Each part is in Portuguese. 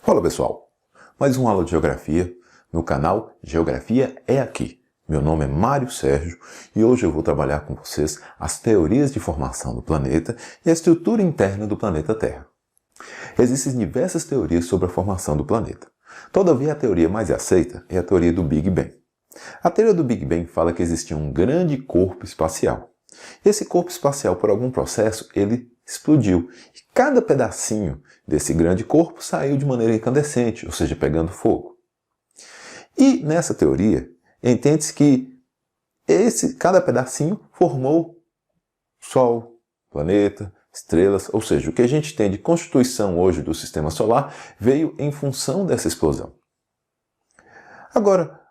Fala pessoal, mais uma aula de Geografia no canal Geografia é Aqui. Meu nome é Mário Sérgio e hoje eu vou trabalhar com vocês as teorias de formação do planeta e a estrutura interna do planeta Terra. Existem diversas teorias sobre a formação do planeta. Todavia, a teoria mais aceita é a teoria do Big Bang. A teoria do Big Bang fala que existia um grande corpo espacial. Esse corpo espacial, por algum processo, ele explodiu. E cada pedacinho desse grande corpo saiu de maneira incandescente, ou seja, pegando fogo. E nessa teoria, entende-se que cada pedacinho formou Sol, planeta, estrelas, ou seja, o que a gente tem de constituição hoje do Sistema Solar veio em função dessa explosão. Agora,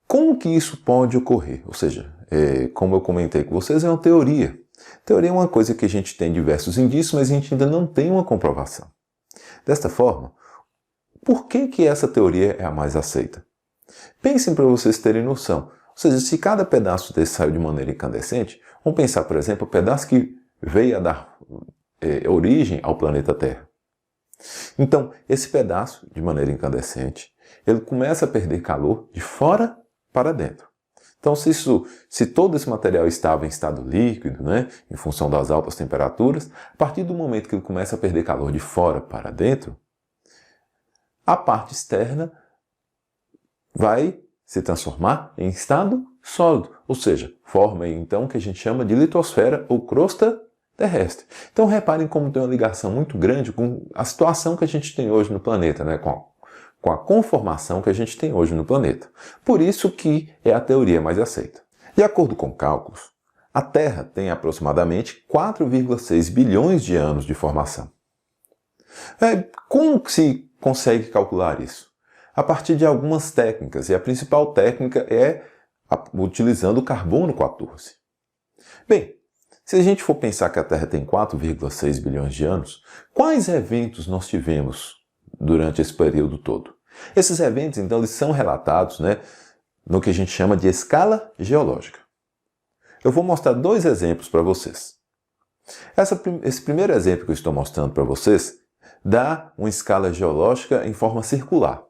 como que isso pode ocorrer? Ou seja, como eu comentei com vocês, é uma teoria. Teoria é uma coisa que a gente tem diversos indícios, mas a gente ainda não tem uma comprovação. Desta forma, por que essa teoria é a mais aceita? Pensem para vocês terem noção. Ou seja, se cada pedaço desse saiu de maneira incandescente, vamos pensar, por exemplo, o pedaço que veio a dar origem ao planeta Terra. Então, esse pedaço, de maneira incandescente, ele começa a perder calor de fora para dentro. Então, se todo esse material estava em estado líquido, em função das altas temperaturas, a partir do momento que ele começa a perder calor de fora para dentro, a parte externa vai se transformar em estado sólido, ou seja, forma então o que a gente chama de litosfera ou crosta terrestre. Então, reparem como tem uma ligação muito grande com a situação que a gente tem hoje no planeta, com a conformação que a gente tem hoje no planeta. Por isso que é a teoria mais aceita. De acordo com cálculos, a Terra tem aproximadamente 4,6 bilhões de anos de formação. Como que se consegue calcular isso? A partir de algumas técnicas, e a principal técnica é utilizando o carbono 14. Bem, se a gente for pensar que a Terra tem 4,6 bilhões de anos, quais eventos nós tivemos durante esse período todo? Esses eventos, então, eles são relatados no que a gente chama de escala geológica. Eu vou mostrar dois exemplos para vocês. Esse primeiro exemplo que eu estou mostrando para vocês dá uma escala geológica em forma circular.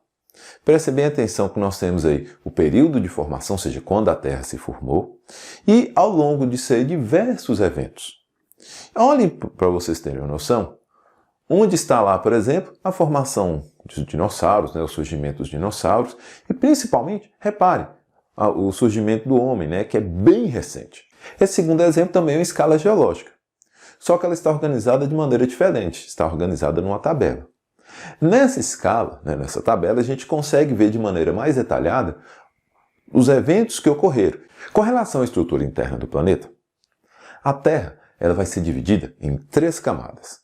Prestem bem atenção que nós temos aí o período de formação, ou seja, quando a Terra se formou, e ao longo disso aí diversos eventos. Olhem para vocês terem uma noção, onde está lá, por exemplo, a formação dos dinossauros, o surgimento dos dinossauros, e principalmente, reparem, o surgimento do homem, que é bem recente. Esse segundo exemplo também é uma escala geológica, só que ela está organizada de maneira diferente, está organizada numa tabela. Nessa escala, nessa tabela, a gente consegue ver de maneira mais detalhada os eventos que ocorreram. Com relação à estrutura interna do planeta, a Terra ela vai ser dividida em 3 camadas.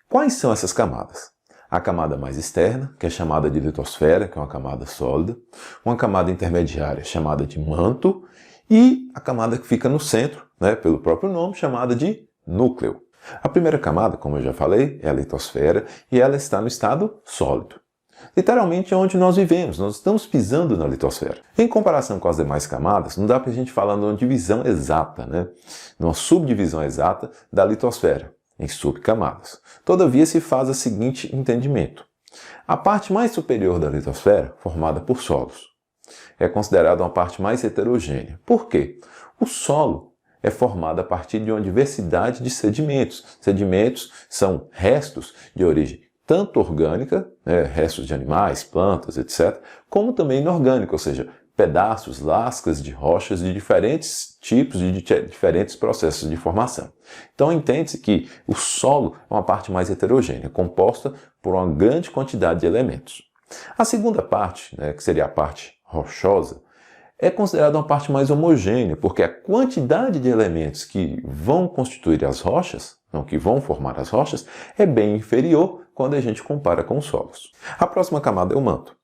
Quais são essas camadas? A camada mais externa, que é chamada de litosfera, que é uma camada sólida, uma camada intermediária, chamada de manto, e a camada que fica no centro, pelo próprio nome, chamada de núcleo. A primeira camada, como eu já falei, é a litosfera e ela está no estado sólido. Literalmente é onde nós vivemos, nós estamos pisando na litosfera. Em comparação com as demais camadas, não dá para a gente falar de uma divisão exata, de uma subdivisão exata da litosfera, em subcamadas. Todavia se faz o seguinte entendimento. A parte mais superior da litosfera, formada por solos, é considerada uma parte mais heterogênea. Por quê? O solo é formado a partir de uma diversidade de sedimentos. Sedimentos são restos de origem tanto orgânica, restos de animais, plantas, etc., como também inorgânica, ou seja, pedaços, lascas de rochas de diferentes tipos, de diferentes processos de formação. Então entende-se que o solo é uma parte mais heterogênea, composta por uma grande quantidade de elementos. A segunda parte, que seria a parte rochosa, é considerada uma parte mais homogênea, porque a quantidade de elementos que vão constituir as rochas, que vão formar as rochas, é bem inferior quando a gente compara com os solos. A próxima camada é o manto.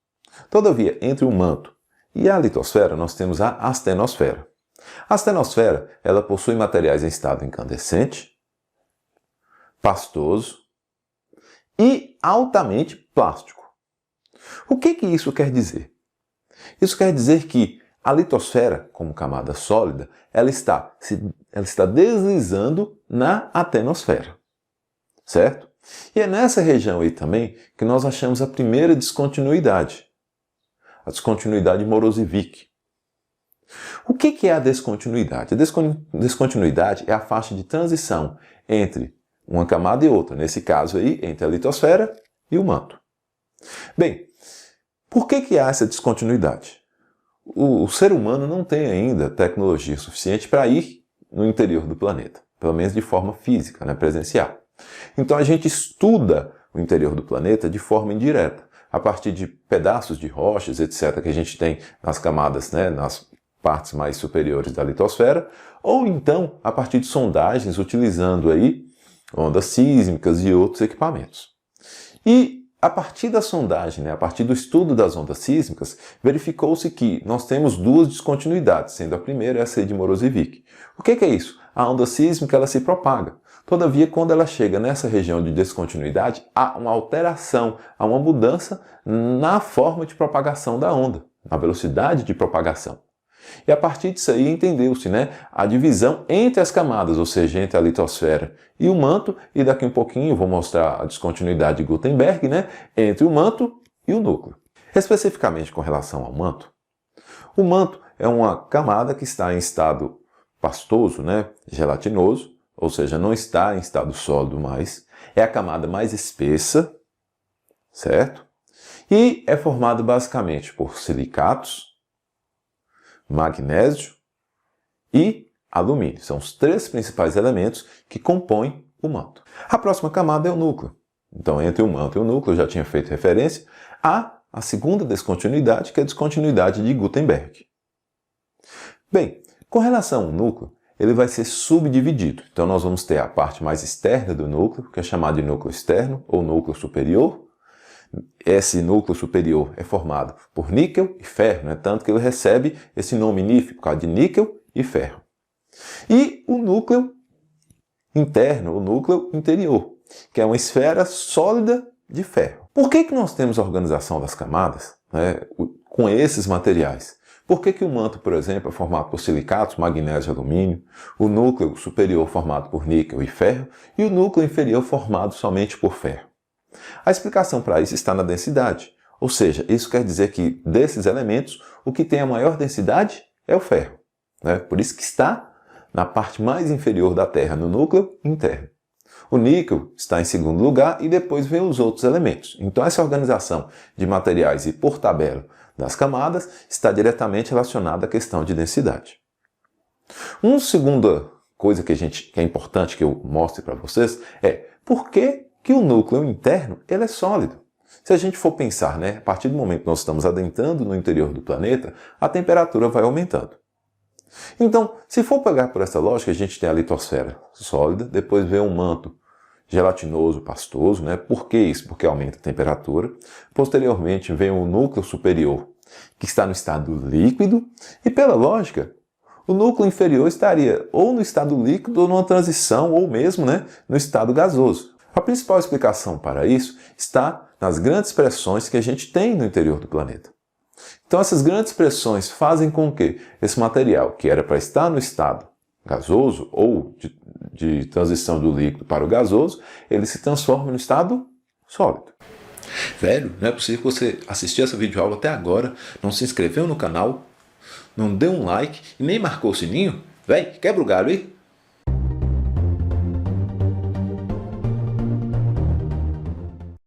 Todavia, entre o manto e a litosfera, nós temos a astenosfera. A astenosfera, ela possui materiais em estado incandescente, pastoso e altamente plástico. O que isso quer dizer? Isso quer dizer que a litosfera, como camada sólida, ela está deslizando na atenosfera, certo? E é nessa região aí também que nós achamos a primeira descontinuidade, a descontinuidade Morozevich. O que é a descontinuidade? A descontinuidade é a faixa de transição entre uma camada e outra, nesse caso aí, entre a litosfera e o manto. Bem, por que há essa descontinuidade? O ser humano não tem ainda tecnologia suficiente para ir no interior do planeta, pelo menos de forma física, né, presencial. Então a gente estuda o interior do planeta de forma indireta, a partir de pedaços de rochas, etc., que a gente tem nas camadas, né, nas partes mais superiores da litosfera, ou então a partir de sondagens utilizando aí ondas sísmicas e outros equipamentos. E a partir da sondagem, né, a partir do estudo das ondas sísmicas, verificou-se que nós temos duas descontinuidades, sendo a primeira essa de Morozevich. O que é isso? A onda sísmica ela se propaga. Todavia, quando ela chega nessa região de descontinuidade, há uma alteração, há uma mudança na forma de propagação da onda, na velocidade de propagação. E a partir disso aí entendeu-se, né, a divisão entre as camadas, ou seja, entre a litosfera e o manto, e daqui um pouquinho eu vou mostrar a descontinuidade de Gutenberg, né, entre o manto e o núcleo. Especificamente com relação ao manto, o manto é uma camada que está em estado pastoso, né, gelatinoso, ou seja, não está em estado sólido mais, é a camada mais espessa, certo? E é formado basicamente por silicatos, magnésio e alumínio. São os três principais elementos que compõem o manto. A próxima camada é o núcleo. Então, entre o manto e o núcleo, eu já tinha feito referência à segunda descontinuidade, que é a descontinuidade de Gutenberg. Bem, com relação ao núcleo, ele vai ser subdividido. Então, nós vamos ter a parte mais externa do núcleo, que é chamada de núcleo externo ou núcleo superior. Esse núcleo superior é formado por níquel e ferro, né? Tanto que ele recebe esse nome NiF por causa de níquel e ferro. E o núcleo interno, o núcleo interior, que é uma esfera sólida de ferro. Por que nós temos a organização das camadas, né, com esses materiais? Por que o manto, por exemplo, é formado por silicatos, magnésio e alumínio, o núcleo superior formado por níquel e ferro e o núcleo inferior formado somente por ferro? A explicação para isso está na densidade, ou seja, isso quer dizer que desses elementos, o que tem a maior densidade é o ferro, né? Por isso que está na parte mais inferior da Terra, no núcleo interno. O níquel está em segundo lugar e depois vem os outros elementos. Então essa organização de materiais e por tabela das camadas está diretamente relacionada à questão de densidade. Uma segunda coisa que é importante que eu mostre para vocês é por que o núcleo interno ele é sólido. Se a gente for pensar, né, a partir do momento que nós estamos adentrando no interior do planeta, a temperatura vai aumentando. Então, se for pegar por essa lógica, a gente tem a litosfera sólida, depois vem um manto gelatinoso, pastoso, né? Por que isso? Porque aumenta a temperatura. Posteriormente vem o núcleo superior, que está no estado líquido, e pela lógica, o núcleo inferior estaria ou no estado líquido ou numa transição, ou mesmo, né, no estado gasoso. A principal explicação para isso está nas grandes pressões que a gente tem no interior do planeta. Então essas grandes pressões fazem com que esse material, que era para estar no estado gasoso ou de transição do líquido para o gasoso, ele se transforme no estado sólido. Velho, não é possível que você assistiu essa videoaula até agora, não se inscreveu no canal, não deu um like e nem marcou o sininho? Véi, quebra o galho aí!